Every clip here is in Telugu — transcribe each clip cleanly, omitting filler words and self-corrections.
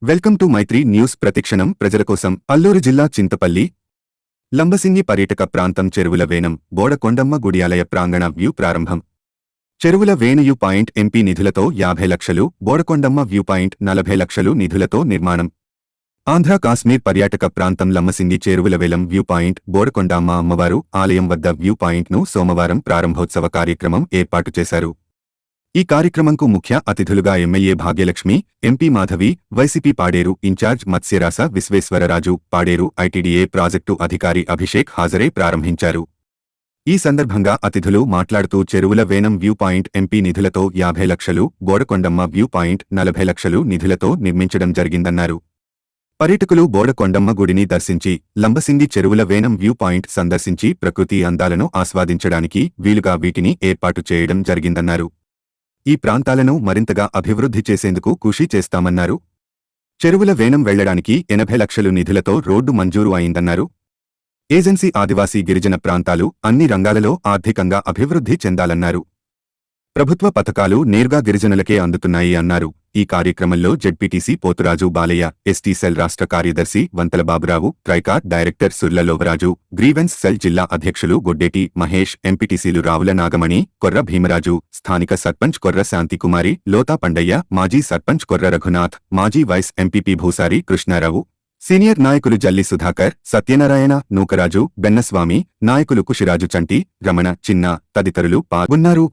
వెల్కమ్ టు మైత్రి న్యూస్ ప్రతిక్షణం ప్రజల కోసం. అల్లూరు జిల్లా చింతపల్లి లంబసింగి పర్యాటక ప్రాంతం చెరువుల వేనం బోడకొండమ్మ గుడి ఆలయ ప్రాంగణ వ్యూ ప్రారంభం. చెరువుల వేణయు పాయింట్ ఎంపీ నిధులతో 50 లక్షలు, బోడకొండమ్మ వ్యూ పాయింట్ 40 లక్షలు నిధులతో నిర్మాణం. ఆంధ్ర కాశ్మీర్ పర్యాటక ప్రాంతం లంబసింగి చెరువుల వేలం వ్యూ పాయింట్ బోడకొండమ్మ అమ్మవారు ఆలయం వద్ద వ్యూ పాయింట్ను సోమవారం ప్రారంభోత్సవ కార్యక్రమం ఏర్పాటు చేశారు. ఈ కార్యక్రమంకు ముఖ్య అతిథులుగా MLA Bhagyalakshmi, MP Madhavi, YCP Paderu incharge Matsyarasa Visweswararaju, Paderu ITDA project అధికారి అభిషేక్ హాజరై ప్రారంభించారు. ఈ సందర్భంగా అతిథులు మాట్లాడుతూ చెరువుల వేనం వ్యూ పాయింట్ ఎంపీ నిధులతో 50 లక్షలు, బోడకొండమ్మ వ్యూ పాయింట్ 40 లక్షలు నిధులతో నిర్మించడం జరిగిందన్నారు. పర్యాటకులు బోడకొండమ్మ గుడిని దర్శించి లంబసింగి చెరువుల వేనం వ్యూ పాయింట్ సందర్శించి ప్రకృతి అందాలను ఆస్వాదించడానికి వీలుగా వీటిని ఏర్పాటు చేయడం జరిగిందన్నారు. ఈ ప్రాంతాలను మరింతగా అభివృద్ధి చేసేందుకు కృషి చేస్తామన్నారు. చెరువుల వేనం వెళ్లడానికి 80 లక్షలు నిధులతో రోడ్డు మంజూరు అయిందన్నారు. ఏజెన్సీ ఆదివాసీ గిరిజన ప్రాంతాలు అన్ని రంగాలలో ఆర్థికంగా అభివృద్ధి చెందాలన్నారు. ప్రభుత్వ పథకాలు నేరుగా గిరిజనులకే అందుతున్నాయి అన్నారు. ఈ కార్యక్రమంలో ZPTC Poturaju Balayya, ST cell రాష్ట్ర కార్యదర్శి Vantala Baburao, TRICOR director Surla Lovaraju, grievance cell జిల్లా అధ్యక్షులు గొడ్డేటి మహేష్, ఎంపీటీసీలు రావుల నాగమణి, కొర్ర భీమరాజు, స్థానిక సర్పంచ్ కొర్ర శాంతికుమారి, లోతా పండయ్య, మాజీ సర్పంచ్ కొర్ర రఘునాథ్, మాజీ వైస్ ఎంపీపీ భూసారి కృష్ణారావు, సీనియర్ నాయకులు జల్లి సుధాకర్, సత్యనారాయణ, నూకరాజు, బెన్నస్వామి, నాయకులు కుషిరాజు చంటి, రమణ, చిన్న తదితరులు పాల్గొన్నారు.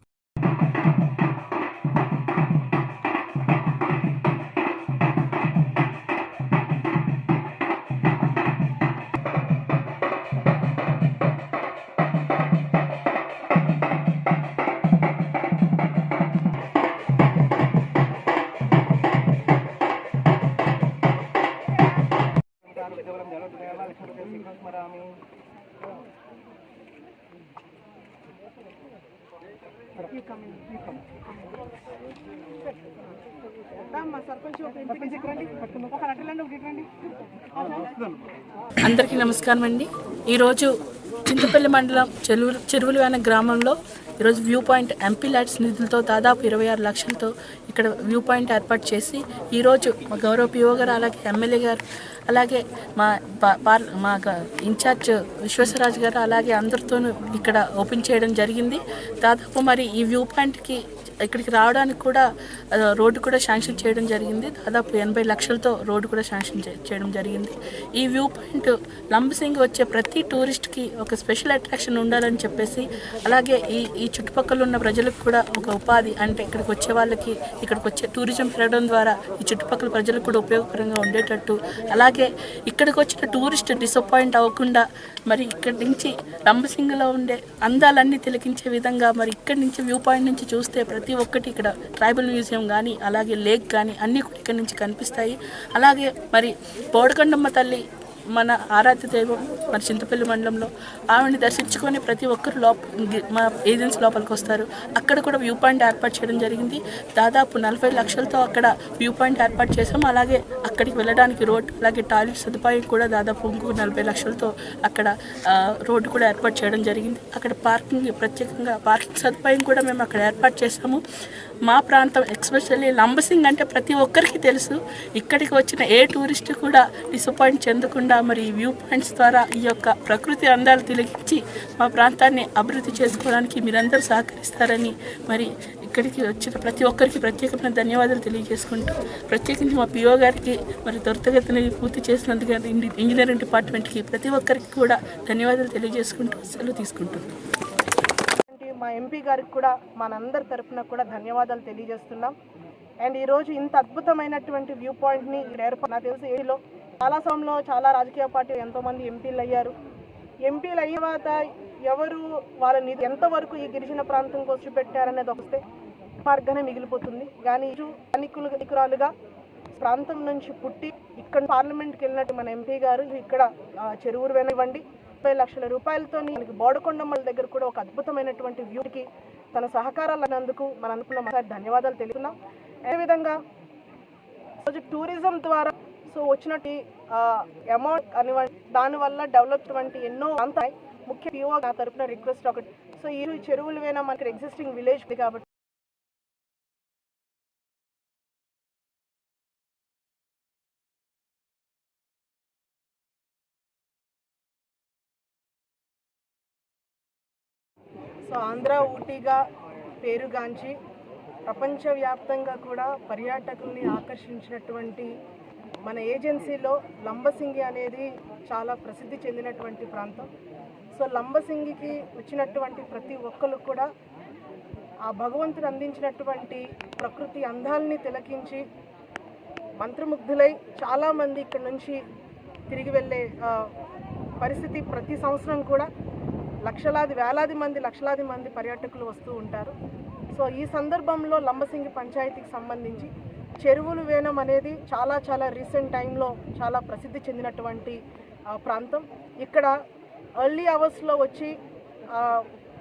అందరికీ నమస్కారం అండి. ఈరోజు చింతపల్లి మండలం చెరువులవేన గ్రామంలో ఈరోజు వ్యూ పాయింట్ ఎంపీ ల్యాడ్స్ నిధులతో దాదాపు 26 లక్షలతో ఇక్కడ వ్యూ పాయింట్ ఏర్పాటు చేసి ఈరోజు మా గౌరవ పిఓ గారు, అలాగే ఎమ్మెల్యే గారు, అలాగే మా ఇన్ఛార్జ్ విశ్వేశ్వరరాజు గారు, అలాగే అందరితోనూ ఇక్కడ ఓపెన్ చేయడం జరిగింది. దాదాపు మరి ఈ వ్యూ పాయింట్కి ఇక్కడికి రావడానికి కూడా రోడ్డు కూడా శాంక్షన్ చేయడం జరిగింది. దాదాపు 80 లక్షలతో రోడ్డు కూడా శాంక్షన్ చేయడం జరిగింది. ఈ వ్యూ పాయింట్ లంబసింగి వచ్చే ప్రతి టూరిస్ట్కి ఒక స్పెషల్ అట్రాక్షన్ ఉండాలని చెప్పేసి, అలాగే ఈ చుట్టుపక్కల ఉన్న ప్రజలకు కూడా ఒక ఉపాధి, అంటే ఇక్కడికి వచ్చే వాళ్ళకి ఇక్కడికి వచ్చే టూరిజం పెరగడం ద్వారా ఈ చుట్టుపక్కల ప్రజలకు కూడా ఉపయోగకరంగా ఉండేటట్టు, అలాగే ఇక్కడికి వచ్చిన టూరిస్ట్ డిసప్పాయింట్ అవ్వకుండా మరి ఇక్కడి నుంచి లంబసింగిలో ఉండే అందాలన్నీ తిలకించే విధంగా మరి ఇక్కడి నుంచి వ్యూ పాయింట్ నుంచి చూస్తే ప్రతి ఒక్కటి ఇక్కడ ట్రైబల్ మ్యూజియం కానీ, అలాగే లేక్ కానీ అన్నీ కూడా ఇక్కడ నుంచి కనిపిస్తాయి. అలాగే మరి బోడకొండమ్మ తల్లి మన ఆరాధ్య దైవం మన చింతపల్లి మండలంలో, ఆవిడని దర్శించుకొని ప్రతి ఒక్కరు మా ఏజెన్సీ లోపలికి వస్తారు. అక్కడ కూడా వ్యూ పాయింట్ ఏర్పాటు చేయడం జరిగింది. దాదాపు 40 లక్షలతో అక్కడ వ్యూ పాయింట్ ఏర్పాటు చేసాము. అలాగే అక్కడికి వెళ్ళడానికి రోడ్డు, అలాగే టాయిలెట్ సదుపాయం కూడా దాదాపు ఇంకొక 40 లక్షలతో అక్కడ రోడ్డు కూడా ఏర్పాటు చేయడం జరిగింది. అక్కడ ప్రత్యేకంగా పార్కింగ్ సదుపాయం కూడా మేము అక్కడ ఏర్పాటు చేసాము. మా ప్రాంతం ఎస్పెషల్లీ లంబసింగ్ అంటే ప్రతి ఒక్కరికి తెలుసు. ఇక్కడికి వచ్చిన ఏ టూరిస్ట్ కూడా డిసప్పాయింట్ చెందకుండా మరి ఈ వ్యూ పాయింట్స్ ద్వారా ఈ యొక్క ప్రకృతి అందాలు తిలకించి మా ప్రాంతాన్ని అభివృద్ధి చేసుకోవడానికి మీరందరూ సహకరిస్తారని మరి ఇక్కడికి వచ్చిన ప్రతి ఒక్కరికి ప్రత్యేకమైన ధన్యవాదాలు తెలియజేసుకుంటూ, ప్రత్యేకించి మా పిఓ గారికి మరి త్వరితగతిని పూర్తి చేసినందుకు ఇంజనీరింగ్ డిపార్ట్మెంట్కి ప్రతి ఒక్కరికి కూడా ధన్యవాదాలు తెలియజేసుకుంటూ సెలవు తీసుకుంటున్నాం. మా ఎంపీ గారికి కూడా మనందరి తరఫున కూడా ధన్యవాదాలు తెలియజేస్తున్నాం. అండ్ ఈరోజు ఇంత అద్భుతమైనటువంటి వ్యూ పాయింట్ని నాకు తెలిసి ఏలో చాలా సమయంలో చాలా రాజకీయ పార్టీలు ఎంతోమంది ఎంపీలు అయ్యారు. ఎంపీలు అయిన తర్వాత ఎవరు వాళ్ళని ఎంతవరకు ఈ గిరిజన ప్రాంతం వచ్చి పెట్టారనేది వస్తే మార్గానే మిగిలిపోతుంది. కానీ స్థానికురాలుగా ప్రాంతం నుంచి పుట్టి ఇక్కడ పార్లమెంట్కి వెళ్ళినట్టు మన ఎంపీ గారు ఇక్కడ చెరువులు వెనివ్వండి 30 లక్షల రూపాయలతో బోడకొండమ్మ దగ్గర కూడా ఒక అద్భుతమైనటువంటి వ్యూకి తన సహకారాలు అన్నందుకు మనం అనుకున్న ధన్యవాదాలు తెలుపుతున్నాం. అదేవిధంగా రోజు టూరిజం ద్వారా వచ్చినట్టు అమౌంట్ అనివ్వండి, దానివల్ల డెవలప్ వంటి ఎన్నో అంతాయి. ముఖ్య పిఓ నా తరఫున రిక్వెస్ట్ ఒకటి, ఈ చెరువులు వేనా మనకి ఎగ్జిస్టింగ్ విలేజ్ కాబట్టి సో ఆంధ్ర ఊటీగా పేరుగాంచి ప్రపంచవ్యాప్తంగా కూడా పర్యాటకుల్ని ఆకర్షించినటువంటి మన ఏజెన్సీలో లంబసింగి అనేది చాలా ప్రసిద్ధి చెందినటువంటి ప్రాంతం. సో లంబసింగికి వచ్చినటువంటి ప్రతి ఒక్కరు కూడా ఆ భగవంతుడు అందించినటువంటి ప్రకృతి అందాలని తిలకించి మంత్రముగ్ధులై చాలామంది ఇక్కడ నుంచి తిరిగి వెళ్ళే పరిస్థితి ప్రతి సంవత్సరం కూడా లక్షలాది మంది పర్యాటకులు వస్తూ ఉంటారు. సో ఈ సందర్భంలో లంబసింగి పంచాయతీకి సంబంధించి చెరువులు వేనం అనేది చాలా రీసెంట్ టైంలో చాలా ప్రసిద్ధి చెందినటువంటి ప్రాంతం. ఇక్కడ ఎర్లీ అవర్స్లో వచ్చి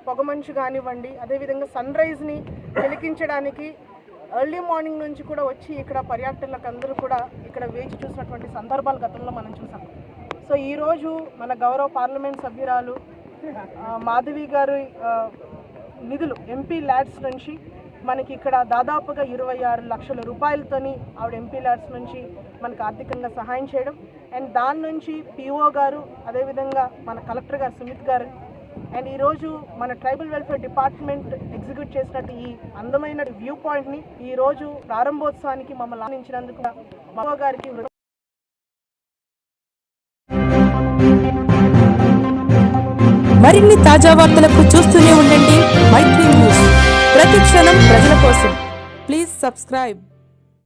పొగమంచు కానివ్వండి, అదేవిధంగా సన్ రైజ్ని తిలకించడానికి ఎర్లీ మార్నింగ్ నుంచి కూడా వచ్చి ఇక్కడ పర్యాటకులకు అందరూ కూడా ఇక్కడ వేచి చూసినటువంటి సందర్భాలు గతంలో మనం చూసాం. సో ఈరోజు మన గౌరవ పార్లమెంట్ సభ్యురాలు మాధవి గారి నిధులు ఎంపీ ల్యాడ్స్ నుంచి మనకి ఇక్కడ దాదాపుగా 26 లక్షల రూపాయలతోని ఆవిడ ఎంపీ ల్యాడ్స్ నుంచి మనకు ఆర్థికంగా సహాయం చేయడం, అండ్ దాని నుంచి పిఓ గారు, అదేవిధంగా మన కలెక్టర్ గారు సుమిత్ గారు, అండ్ ఈరోజు మన ట్రైబల్ వెల్ఫేర్ డిపార్ట్మెంట్ ఎగ్జిక్యూట్ చేసినట్టు ఈ అందమైన వ్యూ పాయింట్ని ఈరోజు ప్రారంభోత్సవానికి మమ్మల్ని ఆహ్వానించినందుకు మా గారికి మరిన్ని తాజా వార్తలకు చూస్తూనే ఉండండి మైత్రి న్యూస్. ప్రతి క్షణం ప్రజల కోసం. Please subscribe.